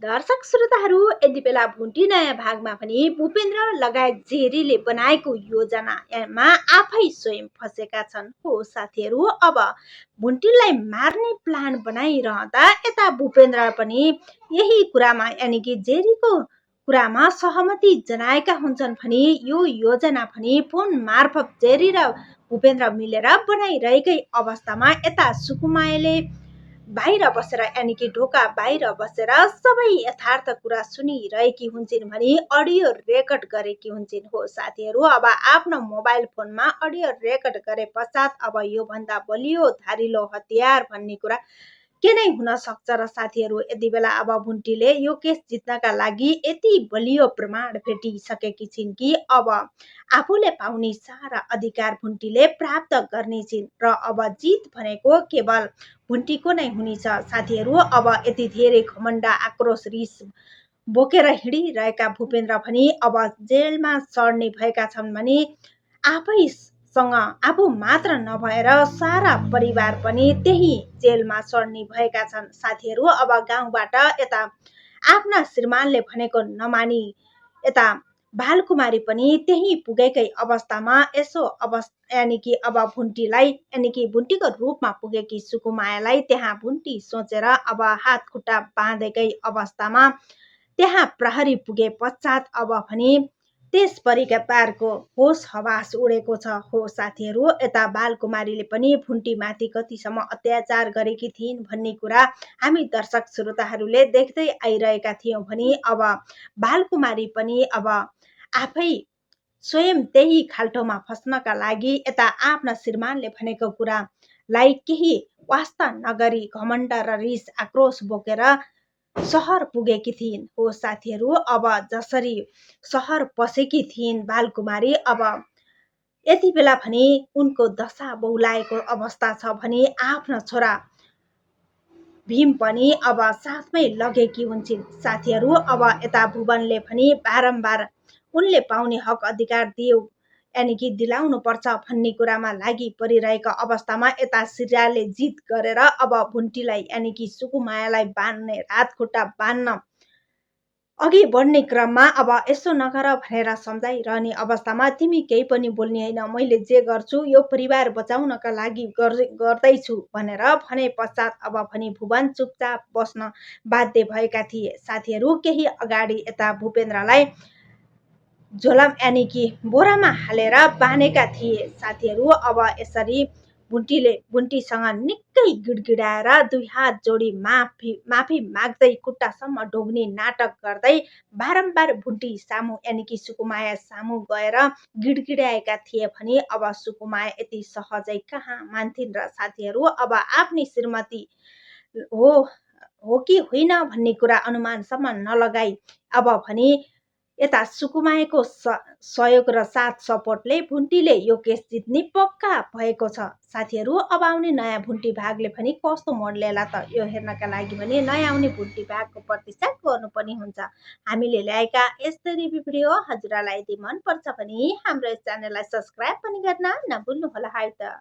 दर्शक श्रोताहरू यति बेला भुन्टी नयाँ भागमा पनि भूपेन्द्र लगायत जेरीले बनाएको योजनामा आफै स्वयं फसेका छन्। हो साथीहरू, अब भुन्टीलाई मार्ने प्लान बनाइरहँदा यता भूपेन्द्र पनि यही कुरामा यानि कि जेरीको कुरामा सहमति जनाएका हुन्छन् भने यो योजना पनि फोन मार्फत जेरी र भूपेन्द्र मिलेर बनाइरहेकै अवस्थामा यता सुकुमायाले बाहिर बसेर यानि कि ढोका बाहिर बसेर सबै यथार्थ कुरा सुनिरहेकी हुन्छन् भने अडियो रेकर्ड गरेकी हुन्छन्। हो साथीहरू, अब आफ्नो मोबाइल फोनमा अडियो रेकर्ड गरे पश्चात अब योभन्दा बलियो धारिलो हतियार भन्ने कुरा के नै हुन सक्छ र साथीहरू, यति बेला अब भुन्टीले यो केस जित्नका लागि यति बलियो प्रमाण भेटिसकेकी छिन् कि अब आफूले पाउने सारा अधिकार भुन्टीले प्राप्त गर्नेछिन् र अब जित भनेको केवल भुन्टीको नै हुनेछ। साथीहरू, अब यति धेरै घमण्ड आक्रोश रिस बोकेर हिँडिरहेका भूपेन्द्र पनि अब जेलमा चढ्ने भएका छन् भने आफैसँग आफू मात्र नभएर सारा परिवार पनि त्यही जेलमा चढ्ने भएका छन्। साथीहरू, अब गाउँबाट यता आफ्ना श्रीमानले भनेको नमानी यता बालकुमारी पनि त्यही पुगेकै अवस्थामा यसो यानि कि अब भुन्टीलाई यानि कि भुन्टीको रूपमा पुगेकी सुकुमायालाई त्यहाँ भुन्टी सोचेर अब हात खुट्टा बाँधेकै अवस्थामा त्यहाँ प्रहरी पुगे पश्चात अब पनि त्यस परिवारको होस हवास उडेको छ। हो साथीहरू, यता बालकुमारीले पनि भुन्टीमाथि कतिसम्म अत्याचार गरेकी थिइन् भन्ने कुरा हामी दर्शक श्रोताहरूले देख्दै आइरहेका थियौँ भने अब बालकुमारी पनि अब आफै स्वयं त्यही खाल्टोमा फस्नका लागि यता आफ्ना श्रीमानले भनेको कुरालाई केही वास्ता नगरी घमण्ड र रिस आक्रोश बोकेर सहर पुगेकी थिइन्। हो साथीहरू, अब जसरी सहर पसेकी थिइन् बालकुमारी, अब यति बेला भने उनको दशा बौलाएको अवस्था छ भने आफ्नो छोरा भीम पनि अब साथमै लगेकी हुन्छन्। साथीहरू, अब यता भुवनले पनि बारम्बार उनले पाउने हक अधिकार यानि कि दिलाउनु पर्छ भन्ने कुरामा लागि परिरहेको अवस्थामा यता श्रेयाले जित गरेर अब भुन्टीलाई यानि कि सुकुमायालाई बान्ने हात खुट्टा बान्न अघि बढ्ने क्रममा अब यसो नगर भनेर सम्झाइरहने अवस्थामा तिमी केही पनि बोल्ने होइन, मैले जे गर्छु यो परिवार बचाउनका लागि गर्दैछु भनेर भने पश्चात अब पनि भुवन चुपचाप बस्न बाध्य भएका थिए। साथीहरू, केही अगाडि यता भूपेन्द्रलाई झोला यानि कि बोरामा हालेर बाँधेका थिए। साथीहरू, अब यसरी भुन्टीसँग निकै गिडगिडाएर दुई हात जोडी माफी माग्दै खुट्टासम्म ढोग्ने नाटक गर्दै बारम्बार भुन्टी सामु यानि कि सुकुमाया सामु गएर गिडगिडाएका थिए भने अब सुकुमाया यति सहजै कहाँ मान्थिन् र साथीहरू, अब आफ्नी श्रीमती हो कि होइन भन्ने कुरा अनुमानसम्म नलगाई अब भने यता सुकुमायाको सहयोग र साथ सपोर्टले भुन्टीले यो केस जित्ने पक्का भएको छ। साथीहरू, अब आउने नयाँ भुन्टी भागले पनि कस्तो मोड ल्याला त यो हेर्नका लागि भने नयाँ आउने भुन्टी भागको प्रतीक्षा गर्नुपर्ने हुन्छ। हामीले ल्याएका यस्तै रिभ्यू भिडियो हजुरलाई यदि मनपर्छ भने हाम्रो च्यानललाई सब्सक्राइब पनि गर्न नभुल्नुहोला है त।